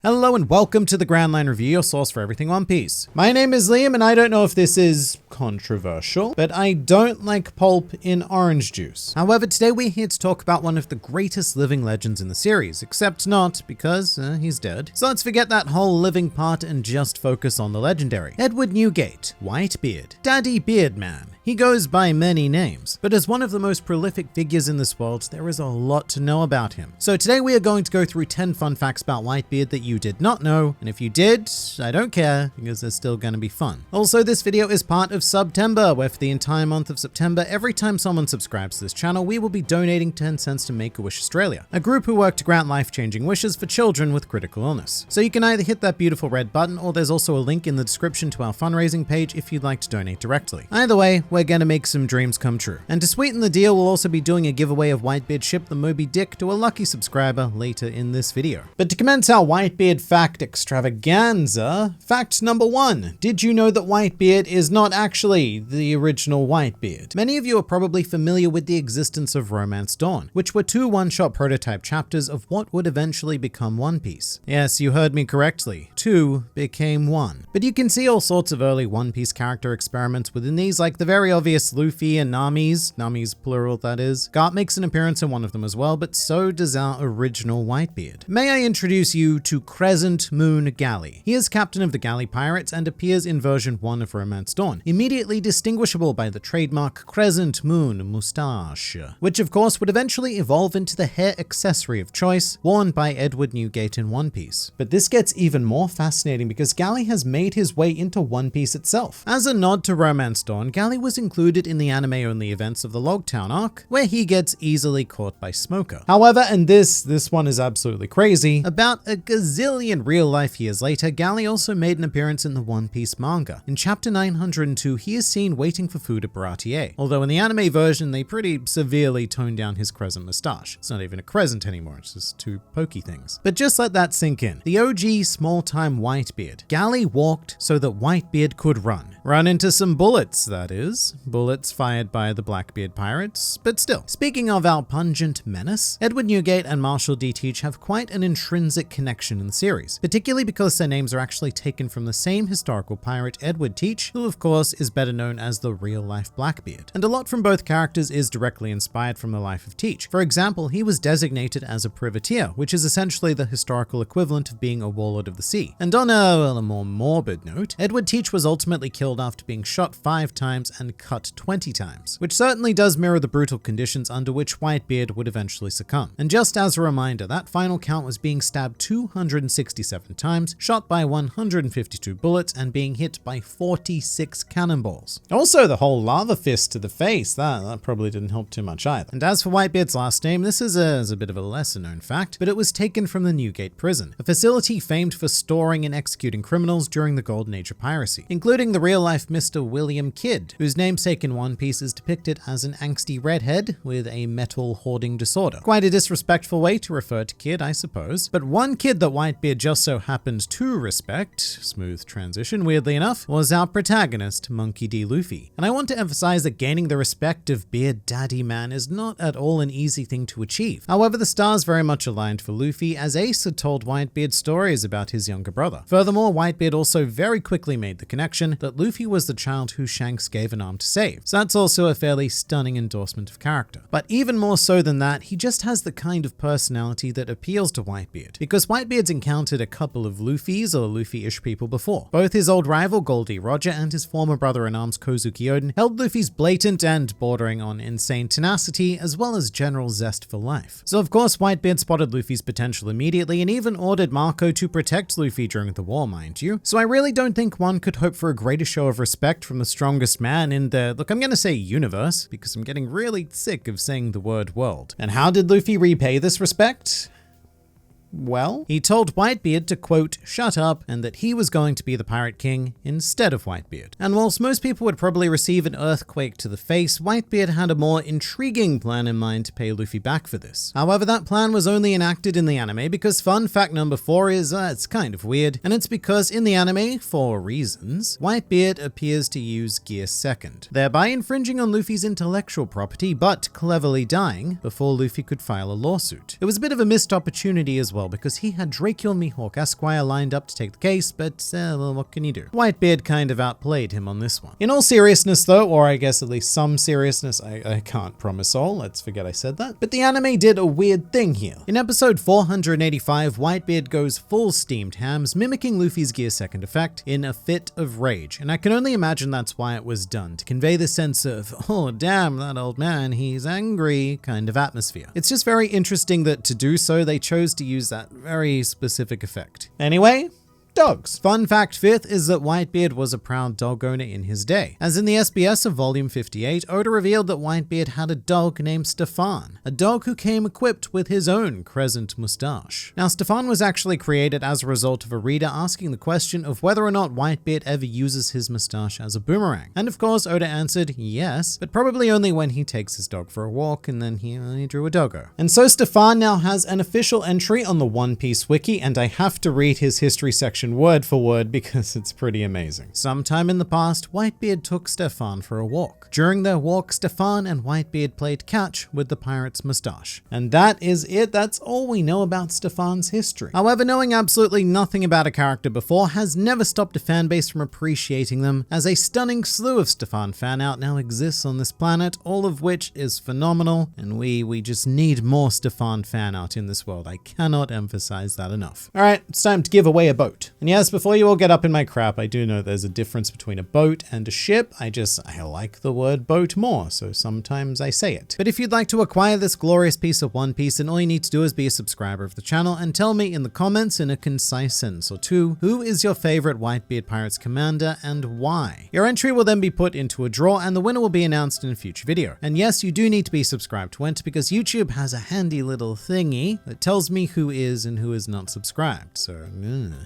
Hello and welcome to the Grand Line Review, your source for everything One Piece. My name is Liam and I don't know if this is controversial, but I don't like pulp in orange juice. However, today we're here to talk about one of the greatest living legends in the series, except not because he's dead. So let's forget that whole living part and just focus on the legendary. Edward Newgate, Whitebeard, Daddy Beard Man. He goes by many names, but as one of the most prolific figures in this world, there is a lot to know about him. So today we are going to go through 10 fun facts about Whitebeard that you did not know, and if you did, I don't care, because they're still going to be fun. Also, this video is part of September, where for the entire month of September, every time someone subscribes to this channel, we will be donating 10 cents to Make-A-Wish Australia, a group who work to grant life-changing wishes for children with critical illness. So you can either hit that beautiful red button, or there's also a link in the description to our fundraising page if you'd like to donate directly. Either way, we're gonna make some dreams come true. And to sweeten the deal, we'll also be doing a giveaway of Whitebeard ship the Moby Dick to a lucky subscriber later in this video. But to commence our Whitebeard fact extravaganza, fact number 1. Did you know that Whitebeard is not actually the original Whitebeard? Many of you are probably familiar with the existence of Romance Dawn, which were 2 one-shot prototype chapters of what would eventually become One Piece. Yes, you heard me correctly. 2 became 1. But you can see all sorts of early One Piece character experiments within these, like the very obvious Luffy and Nami's plural that is. Garp makes an appearance in one of them as well, but so does our original Whitebeard. May I introduce you to Crescent Moon Galley. He is captain of the Galley Pirates and appears in version 1 of Romance Dawn, immediately distinguishable by the trademark Crescent Moon mustache, which of course would eventually evolve into the hair accessory of choice worn by Edward Newgate in One Piece. But this gets even more fascinating because Galley has made his way into One Piece itself. As a nod to Romance Dawn, Galley was included in the anime-only events of the Logtown arc, where he gets easily caught by Smoker. However, and this one is absolutely crazy, about a gazillion real-life years later, Galley also made an appearance in the One Piece manga. In chapter 902, he is seen waiting for food at Baratier, although in the anime version, they pretty severely toned down his crescent mustache. It's not even a crescent anymore, it's just 2 pokey things. But just let that sink in. The OG small-time Whitebeard. Galley walked so that Whitebeard could run. Run into some bullets, that is. Bullets fired by the Blackbeard pirates, but still. Speaking of our pungent menace, Edward Newgate and Marshall D. Teach have quite an intrinsic connection in the series, particularly because their names are actually taken from the same historical pirate Edward Teach, who of course is better known as the real-life Blackbeard. And a lot from both characters is directly inspired from the life of Teach. For example, he was designated as a privateer, which is essentially the historical equivalent of being a warlord of the sea. And on a more morbid note, Edward Teach was ultimately killed after being shot 5 times and cut 20 times, which certainly does mirror the brutal conditions under which Whitebeard would eventually succumb. And just as a reminder, that final count was being stabbed 267 times, shot by 152 bullets, and being hit by 46 cannonballs. Also, the whole lava fist to the face, that probably didn't help too much either. And as for Whitebeard's last name, this is a bit of a lesser known fact, but it was taken from the Newgate prison, a facility famed for storing and executing criminals during the Golden Age of piracy, including the real-life Mr. William Kidd, whose namesake in One Piece is depicted as an angsty redhead with a metal hoarding disorder. Quite a disrespectful way to refer to Kidd, I suppose. But one kid that Whitebeard just so happened to respect, smooth transition weirdly enough, was our protagonist, Monkey D. Luffy. And I want to emphasize that gaining the respect of Beard Daddy Man is not at all an easy thing to achieve. However, the stars very much aligned for Luffy, as Ace had told Whitebeard stories about his younger brother. Furthermore, Whitebeard also very quickly made the connection that Luffy was the child who Shanks gave an arm to save. So that's also a fairly stunning endorsement of character. But even more so than that, he just has the kind of personality that appeals to Whitebeard, because Whitebeard's encountered a couple of Luffys or Luffy-ish people before. Both his old rival Goldie Roger and his former brother-in-arms Kozuki Oden held Luffy's blatant and bordering on insane tenacity, as well as general zest for life. So of course Whitebeard spotted Luffy's potential immediately and even ordered Marco to protect Luffy during the war, mind you. So I really don't think one could hope for a greater show of respect from the strongest man in the, look, I'm gonna say universe, because I'm getting really sick of saying the word world. And how did Luffy repay this respect? Well, he told Whitebeard to, quote, shut up, and that he was going to be the Pirate King instead of Whitebeard. And whilst most people would probably receive an earthquake to the face, Whitebeard had a more intriguing plan in mind to pay Luffy back for this. However, that plan was only enacted in the anime because fun fact number 4 is, it's kind of weird, and it's because in the anime, for reasons, Whitebeard appears to use Gear Second, thereby infringing on Luffy's intellectual property, but cleverly dying before Luffy could file a lawsuit. It was a bit of a missed opportunity as well, well because he had Drakeul Mihawk Esquire lined up to take the case, but well, what can you do? Whitebeard kind of outplayed him on this one. In all seriousness though, or I guess at least some seriousness, I can't promise all, let's forget I said that, but the anime did a weird thing here. In episode 485, Whitebeard goes full steamed hams, mimicking Luffy's Gear Second effect in a fit of rage, and I can only imagine that's why it was done, to convey the sense of, oh damn, that old man, he's angry kind of atmosphere. It's just very interesting that to do so, they chose to use that very specific effect. Anyway, dogs. Fun fact fifth is that Whitebeard was a proud dog owner in his day. As in the SBS of volume 58, Oda revealed that Whitebeard had a dog named Stefan, a dog who came equipped with his own crescent mustache. Now, Stefan was actually created as a result of a reader asking the question of whether or not Whitebeard ever uses his mustache as a boomerang. And of course, Oda answered yes, but probably only when he takes his dog for a walk, and then he drew a doggo. And so Stefan now has an official entry on the One Piece wiki, and I have to read his history section word for word because it's pretty amazing. Sometime in the past, Whitebeard took Stefan for a walk. During their walk, Stefan and Whitebeard played catch with the pirate's mustache. And that is it. That's all we know about Stefan's history. However, knowing absolutely nothing about a character before has never stopped a fanbase from appreciating them, as a stunning slew of Stefan fan art now exists on this planet, all of which is phenomenal, and we just need more Stefan fan art in this world. I cannot emphasize that enough. All right, it's time to give away a boat. And yes, before you all get up in my crap, I do know there's a difference between a boat and a ship. I like the word boat more, so sometimes I say it. But if you'd like to acquire this glorious piece of One Piece, then all you need to do is be a subscriber of the channel and tell me in the comments in a concise sentence or two, who is your favorite Whitebeard Pirates commander and why? Your entry will then be put into a draw and the winner will be announced in a future video. And yes, you do need to be subscribed to enter because YouTube has a handy little thingy that tells me who is and who is not subscribed. So,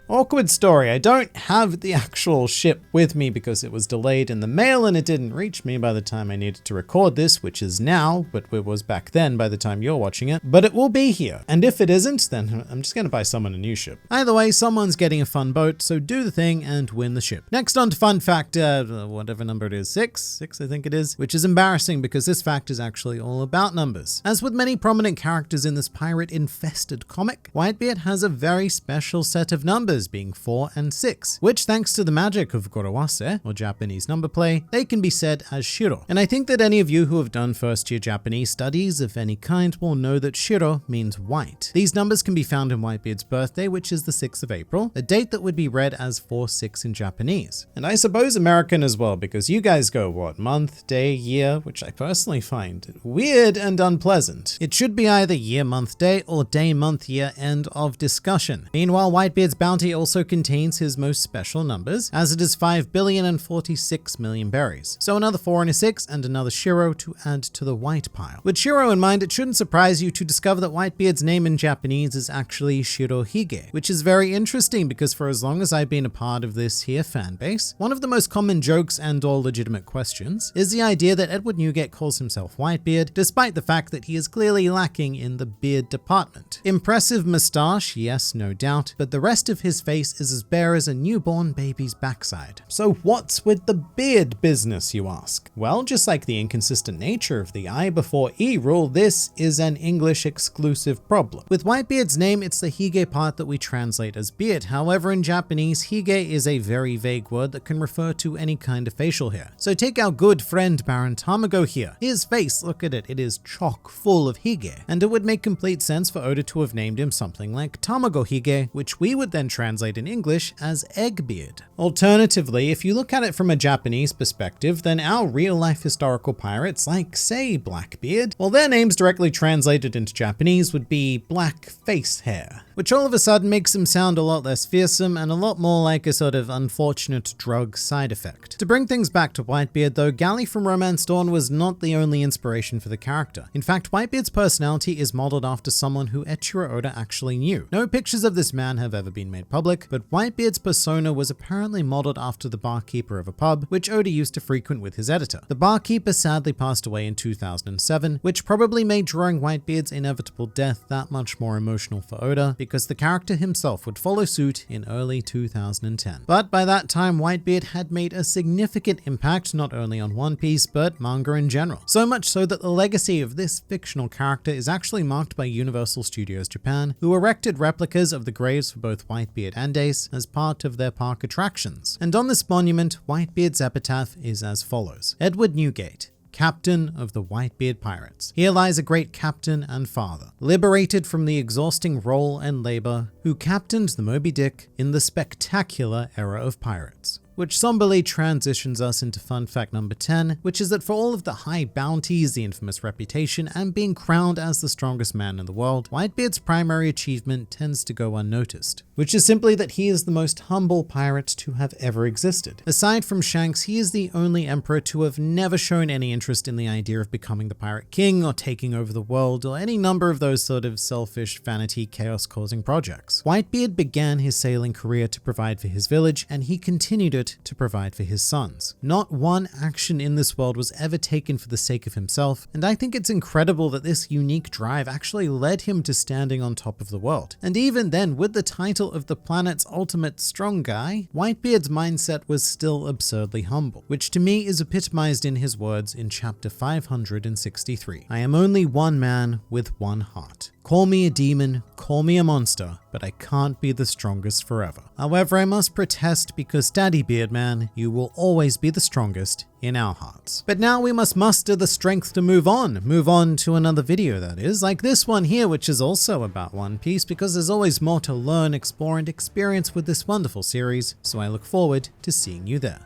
awkward story. I don't have the actual ship with me because it was delayed in the mail and it didn't reach me by the time I needed to record this, which is now, but it was back then by the time you're watching it. But it will be here. And if it isn't, then I'm just going to buy someone a new ship. Either way, someone's getting a fun boat, so do the thing and win the ship. Next on to fun fact, whatever number it is, six I think it is, which is embarrassing because this fact is actually all about numbers. As with many prominent characters in this pirate-infested comic, Whitebeard has a very special set of numbers, being 4 and 6, which thanks to the magic of Gorowase, or Japanese number play, they can be said as Shiro. And I think that any of you who have done first year Japanese studies of any kind will know that Shiro means white. These numbers can be found in Whitebeard's birthday, which is the 6th of April, a date that would be read as 4-6 in Japanese. And I suppose American as well, because you guys go what, month, day, year, which I personally find weird and unpleasant. It should be either year, month, day, or day, month, year, end of discussion. Meanwhile, Whitebeard's bounty also contains his most special numbers, as it is 5,046,000,000 berries. So another 4 and a 6 and another Shiro to add to the white pile. With Shiro in mind, it shouldn't surprise you to discover that Whitebeard's name in Japanese is actually Shirohige, which is very interesting because for as long as I've been a part of this here fan base, one of the most common jokes and or legitimate questions is the idea that Edward Newgate calls himself Whitebeard, despite the fact that he is clearly lacking in the beard department. Impressive moustache, yes, no doubt, but the rest of his face is as bare as a newborn baby's backside. So what's with the beard business, you ask? Well, just like the inconsistent nature of the I before E rule, this is an English exclusive problem. With Whitebeard's name, it's the Hige part that we translate as beard. However, in Japanese, Hige is a very vague word that can refer to any kind of facial hair. So take our good friend Baron Tamagohige. His face, look at it, it is chock full of Hige. And it would make complete sense for Oda to have named him something like Tamagohige, which we would then translate in English as eggbeard. Alternatively, if you look at it from a Japanese perspective, then our real-life historical pirates, like, say, Blackbeard, well, their names directly translated into Japanese would be black face hair, which all of a sudden makes them sound a lot less fearsome and a lot more like a sort of unfortunate drug side effect. To bring things back to Whitebeard though, Galley from Romance Dawn was not the only inspiration for the character. In fact, Whitebeard's personality is modeled after someone who Eiichiro Oda actually knew. No pictures of this man have ever been made public, book, but Whitebeard's persona was apparently modeled after the barkeeper of a pub, which Oda used to frequent with his editor. The barkeeper sadly passed away in 2007, which probably made drawing Whitebeard's inevitable death that much more emotional for Oda, because the character himself would follow suit in early 2010. But by that time, Whitebeard had made a significant impact not only on One Piece, but manga in general. So much so that the legacy of this fictional character is actually marked by Universal Studios Japan, who erected replicas of the graves for both Whitebeard and Ace as part of their park attractions. And on this monument, Whitebeard's epitaph is as follows: Edward Newgate, Captain of the Whitebeard Pirates. Here lies a great captain and father, liberated from the exhausting role and labor, who captained the Moby Dick in the spectacular era of pirates. Which somberly transitions us into fun fact number 10, which is that for all of the high bounties, the infamous reputation, and being crowned as the strongest man in the world, Whitebeard's primary achievement tends to go unnoticed, which is simply that he is the most humble pirate to have ever existed. Aside from Shanks, he is the only emperor to have never shown any interest in the idea of becoming the pirate king or taking over the world or any number of those sort of selfish, vanity, chaos-causing projects. Whitebeard began his sailing career to provide for his village, and he continued it to provide for his sons. Not one action in this world was ever taken for the sake of himself, and I think it's incredible that this unique drive actually led him to standing on top of the world. And even then, with the title of the planet's ultimate strong guy, Whitebeard's mindset was still absurdly humble, which to me is epitomized in his words in chapter 563. I am only one man with one heart. Call me a demon, call me a monster, but I can't be the strongest forever. However, I must protest because Daddy Beardman, you will always be the strongest in our hearts. But now we must muster the strength to move on to another video that is, like this one here, which is also about One Piece, because there's always more to learn, explore, and experience with this wonderful series, so I look forward to seeing you there.